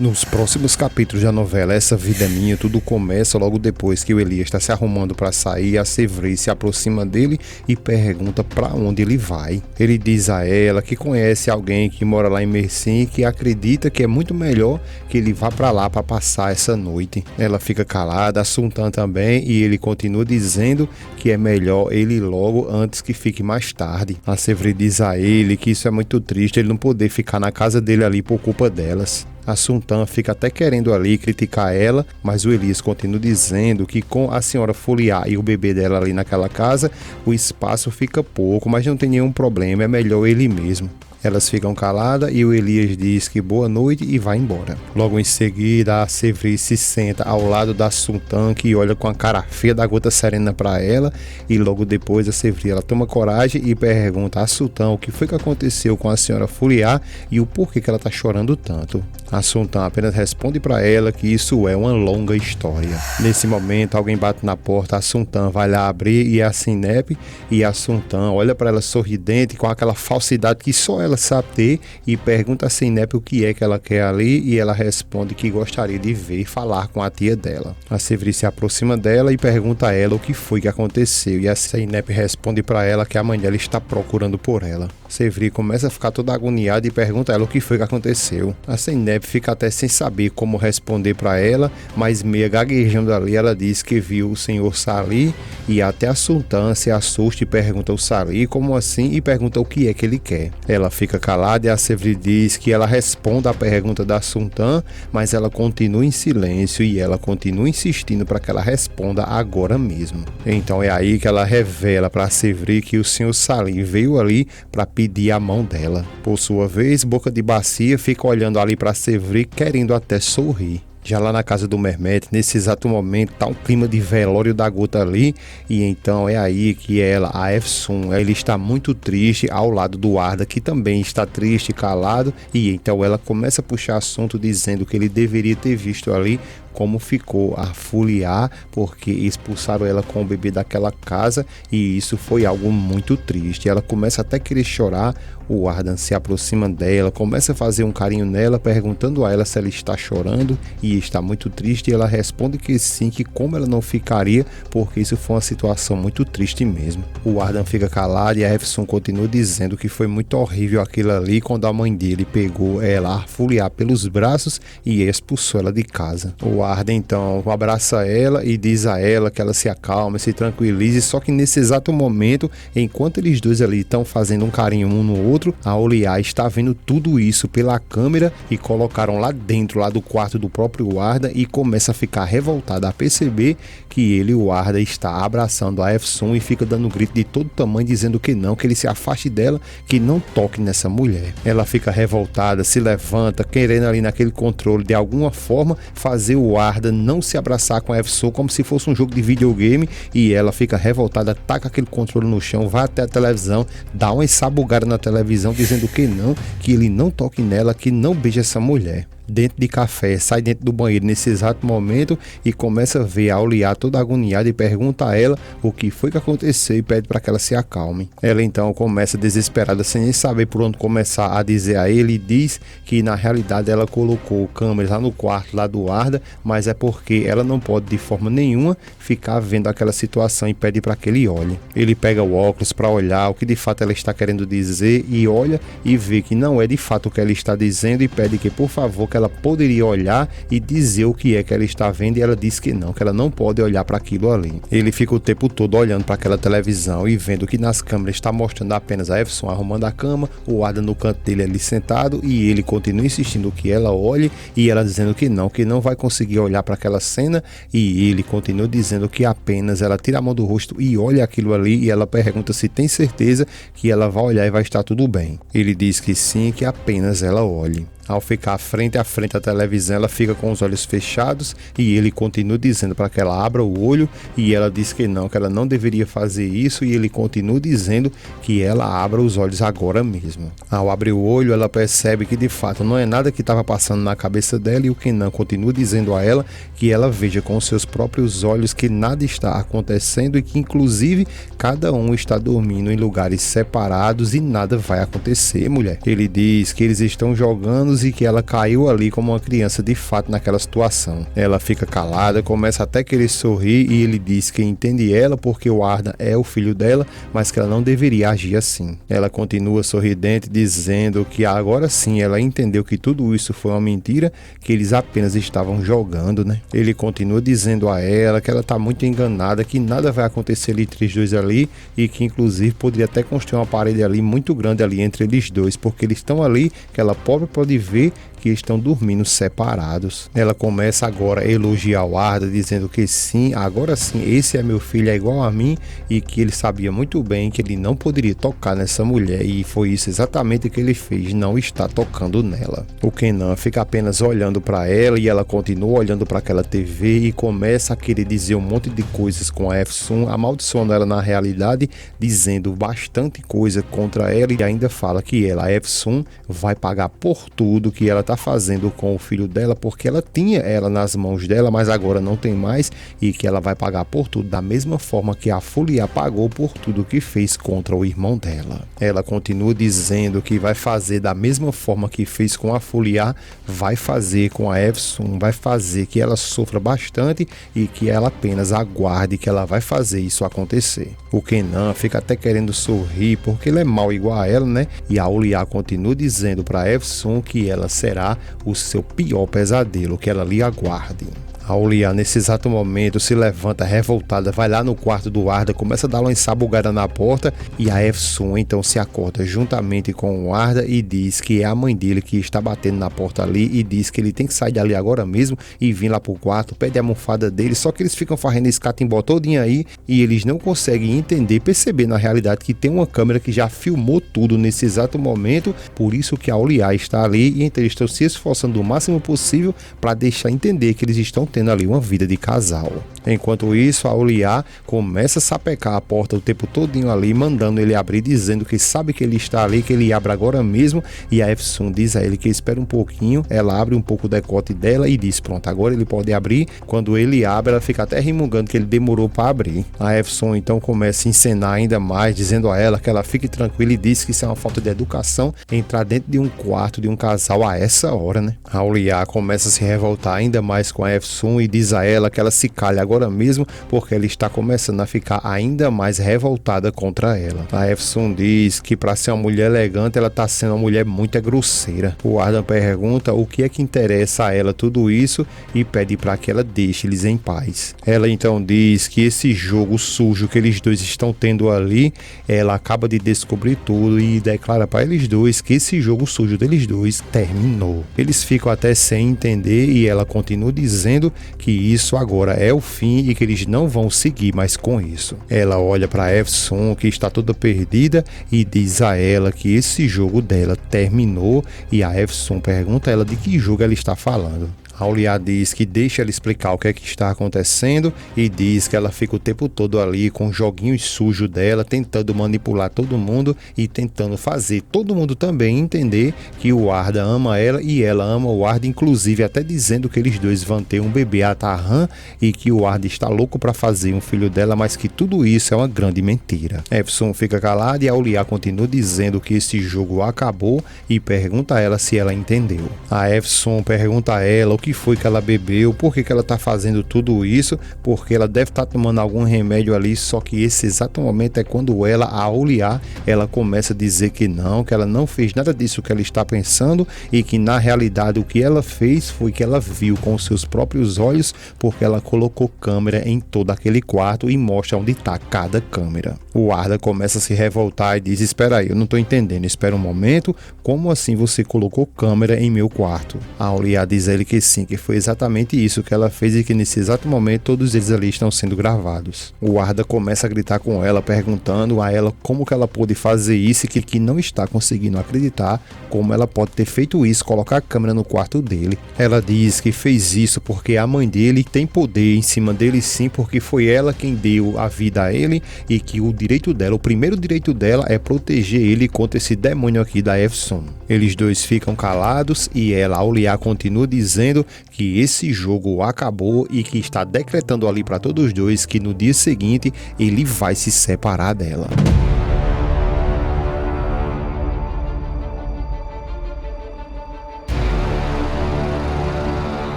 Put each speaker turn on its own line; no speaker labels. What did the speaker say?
Nos próximos capítulos da novela Essa Vida é Minha, tudo começa logo depois que o Elias está se arrumando para sair. A Séverine se aproxima dele e pergunta para onde ele vai. Ele diz a ela que conhece alguém que mora lá em Mersin e que acredita que é muito melhor que ele vá para lá para passar essa noite. Ela fica calada, a Sultan também, e ele continua dizendo que é melhor ele ir logo antes que fique mais tarde. A Séverine diz a ele que isso é muito triste, ele não poder ficar na casa dele ali por culpa delas. A Sultan fica até querendo ali criticar ela, mas o Elias continua dizendo que com a senhora Foliar e o bebê dela ali naquela casa, o espaço fica pouco, mas não tem nenhum problema, é melhor ele mesmo. Elas ficam caladas e o Elias diz que boa noite e vai embora. Logo em seguida, a Séverine se senta ao lado da Sultan, que olha com a cara feia da Gota Serena para ela, e logo depois a Séverine ela toma coragem e pergunta à Sultan o que foi que aconteceu com a senhora Foliar e o porquê que ela está chorando tanto. A Sultan apenas responde para ela que isso é uma longa história. Nesse momento, alguém bate na porta, a Sultan vai lá abrir e é a Sinep, e a Sultan olha para ela sorridente com aquela falsidade que só ela sabe ter e pergunta a Sinep o que é que ela quer ali, e ela responde que gostaria de ver e falar com a tia dela. A Séverine se aproxima dela e pergunta a ela o que foi que aconteceu, e a Sinep responde para ela que a mãe dela está procurando por ela. Séverine começa a ficar toda agoniada e pergunta a ela o que foi que aconteceu. A Sinep fica até sem saber como responder para ela, mas meia gaguejando ali, ela diz que viu o senhor Salih, e até a Sultan se assusta e pergunta ao Salih como assim, e pergunta o que é que ele quer. Ela fica calada e a Séverine diz que ela responda a pergunta da Sultan, mas ela continua em silêncio e ela continua insistindo para que ela responda agora mesmo. Então é aí que ela revela para a Séverine que o senhor Salih veio ali para pedir a mão dela. Por sua vez, Boca de Bacia fica olhando ali para a Séverine, querendo até sorrir. Já lá na casa do Mehmet, nesse exato momento, tá um clima de velório da Gota ali, e então é aí que ela, a Efsun, ele está muito triste ao lado do Arda, que também está triste e calado, e então ela começa a puxar assunto dizendo que ele deveria ter visto ali como ficou a Foliar, porque expulsaram ela com o bebê daquela casa, e isso foi algo muito triste. Ela começa até a querer chorar, o Ardan se aproxima dela, começa a fazer um carinho nela, perguntando a ela se ela está chorando e está muito triste, e ela responde que sim, que como ela não ficaria, porque isso foi uma situação muito triste mesmo. O Ardan fica calado e a Efsun continua dizendo que foi muito horrível aquilo ali, quando a mãe dele pegou ela, a Foliar, pelos braços e expulsou ela de casa. O Arda então abraça ela e diz a ela que ela se acalme, se tranquilize, só que nesse exato momento, enquanto eles dois ali estão fazendo um carinho um no outro, a Oliar está vendo tudo isso pela câmera e colocaram lá dentro, lá do quarto do próprio Arda, e começa a ficar revoltada a perceber que ele, o Arda, está abraçando a Efsun e fica dando um grito de todo tamanho dizendo que não, que ele se afaste dela, que não toque nessa mulher. Ela fica revoltada, se levanta, querendo ali naquele controle de alguma forma fazer o Arda não se abraçar com a Efsun como se fosse um jogo de videogame, e ela fica revoltada, taca aquele controle no chão, vai até a televisão, dá uma ensabugada na televisão dizendo que não, que ele não toque nela, que não beije essa mulher. Dentro de café, sai dentro do banheiro nesse exato momento e começa a ver a Oliar toda agoniada e pergunta a ela o que foi que aconteceu e pede para que ela se acalme. Ela então começa desesperada, sem nem saber por onde começar a dizer a ele, e diz que na realidade ela colocou câmeras lá no quarto lá do Arda, mas é porque ela não pode de forma nenhuma ficar vendo aquela situação, e pede para que ele olhe. Ele pega o óculos para olhar o que de fato ela está querendo dizer, e olha e vê que não é de fato o que ela está dizendo, e pede que por favor que ela poderia olhar e dizer o que é que ela está vendo, e ela diz que não, que ela não pode olhar para aquilo ali. Ele fica o tempo todo olhando para aquela televisão e vendo que nas câmeras está mostrando apenas a Efsun arrumando a cama, o Arda no canto dele ali sentado, e ele continua insistindo que ela olhe, e ela dizendo que não vai conseguir olhar para aquela cena, e ele continua dizendo que apenas ela tira a mão do rosto e olha aquilo ali, e ela pergunta se tem certeza que ela vai olhar e vai estar tudo bem. Ele diz que sim, que apenas ela olhe. Ao ficar frente a frente à televisão, ela fica com os olhos fechados, e ele continua dizendo para que ela abra o olho, e ela diz que ela não deveria fazer isso, e ele continua dizendo que ela abra os olhos agora mesmo. Ao abrir o olho, ela percebe que de fato não é nada que estava passando na cabeça dela, e o Kenan continua dizendo a ela que ela veja com seus próprios olhos que nada está acontecendo, e que inclusive cada um está dormindo em lugares separados e nada vai acontecer, mulher. Ele diz que eles estão jogando anos e que ela caiu ali como uma criança de fato naquela situação. Ela fica calada, começa até a querer sorrir e ele diz que entende ela porque o Ardan é o filho dela, mas que ela não deveria agir assim. Ela continua sorridente, dizendo que agora sim ela entendeu que tudo isso foi uma mentira, que eles apenas estavam jogando, né? Ele continua dizendo a ela que ela tá muito enganada, que nada vai acontecer entre os dois ali e que inclusive poderia até construir uma parede ali muito grande ali entre eles dois, porque eles estão ali, que ela própria pode ver que estão dormindo separados. Ela começa agora a elogiar o Ardan, dizendo que sim, agora sim, esse é meu filho, é igual a mim, e que ele sabia muito bem que ele não poderia tocar nessa mulher, e foi isso exatamente que ele fez, não está tocando nela. O Kenan fica apenas olhando para ela e ela continua olhando para aquela TV e começa a querer dizer um monte de coisas com a Efsun, amaldiçoando ela na realidade, dizendo bastante coisa contra ela e ainda fala que ela, a Efsun, vai pagar por tudo que ela está fazendo com o filho dela, porque ela tinha ela nas mãos dela, mas agora não tem mais, e que ela vai pagar por tudo da mesma forma que a Fuliá pagou por tudo que fez contra o irmão dela. Ela continua dizendo que vai fazer da mesma forma que fez com a Fuliá, vai fazer com a Efsun, vai fazer que ela sofra bastante e que ela apenas aguarde que ela vai fazer isso acontecer. O Kenan fica até querendo sorrir porque ele é mau igual a ela, né? E a Fuliá continua dizendo para Efsun que ela será o seu pior pesadelo, que ela lhe aguarde. A Fuliá, nesse exato momento, se levanta revoltada, vai lá no quarto do Ardan, começa a dar uma ensabugada na porta e a Efsun então se acorda juntamente com o Ardan e diz que é a mãe dele que está batendo na porta ali e diz que ele tem que sair dali agora mesmo e vir lá pro quarto, pede a almofada dele, só que eles ficam fazendo esse catimbó todinho aí e eles não conseguem entender, perceber na realidade que tem uma câmera que já filmou tudo nesse exato momento, por isso que a Fuliá está ali e então eles estão se esforçando o máximo possível para deixar entender que eles estão tendo ali uma vida de casal. Enquanto isso, a Fuliá começa a sapecar a porta o tempo todinho ali, mandando ele abrir, dizendo que sabe que ele está ali, que ele abre agora mesmo, e a Efsun diz a ele que espera um pouquinho, ela abre um pouco o decote dela e diz, pronto, agora ele pode abrir. Quando ele abre, ela fica até remungando que ele demorou para abrir. A Efsun então começa a encenar ainda mais, dizendo a ela que ela fique tranquila e diz que isso é uma falta de educação, entrar dentro de um quarto de um casal a essa hora, né? A Fuliá começa a se revoltar ainda mais com a Efsun e diz a ela que ela se calhe agora mesmo porque ela está começando a ficar ainda mais revoltada contra ela. A Efsun diz que para ser uma mulher elegante ela está sendo uma mulher muito grosseira. O Ardan pergunta o que é que interessa a ela tudo isso e pede para que ela deixe eles em paz. Ela então diz que esse jogo sujo que eles dois estão tendo ali, ela acaba de descobrir tudo e declara para eles dois que esse jogo sujo deles dois terminou. Eles ficam até sem entender e ela continua dizendo que isso agora é o fim e que eles não vão seguir mais com isso. Ela olha para Efsun, que está toda perdida, e diz a ela que esse jogo dela terminou e a Efsun pergunta a ela de que jogo ela está falando. A Fuliá diz que deixa ela explicar o que é que está acontecendo e diz que ela fica o tempo todo ali com joguinhos sujos dela, tentando manipular todo mundo e tentando fazer todo mundo também entender que o Ardan ama ela e ela ama o Ardan, inclusive até dizendo que eles dois vão ter um bebê a Tahran e que o Ardan está louco para fazer um filho dela, mas que tudo isso é uma grande mentira. Efsun fica calada e a Fuliá continua dizendo que esse jogo acabou e pergunta a ela se ela entendeu. A Efsun pergunta a ela o que foi que ela bebeu, por que ela está fazendo tudo isso, porque ela deve estar tomando algum remédio ali, só que esse exato momento é quando ela, a Fuliá, ela começa a dizer que ela não fez nada disso que ela está pensando e que na realidade o que ela fez foi que ela viu com os seus próprios olhos, porque ela colocou câmera em todo aquele quarto e mostra onde está cada câmera. O Ardan começa a se revoltar e diz, espera aí, eu não estou entendendo, espera um momento, como assim você colocou câmera em meu quarto? A Fuliá diz a ele que sim, que foi exatamente isso que ela fez e que nesse exato momento todos eles ali estão sendo gravados. O Ardan começa a gritar com ela, perguntando a ela como que ela pôde fazer isso e que não está conseguindo acreditar como ela pode ter feito isso, colocar a câmera no quarto dele. Ela diz que fez isso porque a mãe dele tem poder em cima dele sim, porque foi ela quem deu a vida a ele e que o direito dela, o primeiro direito dela é proteger ele contra esse demônio aqui da Efsun. Eles dois ficam calados e ela, a Fuliá, continua dizendo que esse jogo acabou e que está decretando ali para todos os dois que no dia seguinte ele vai se separar dela.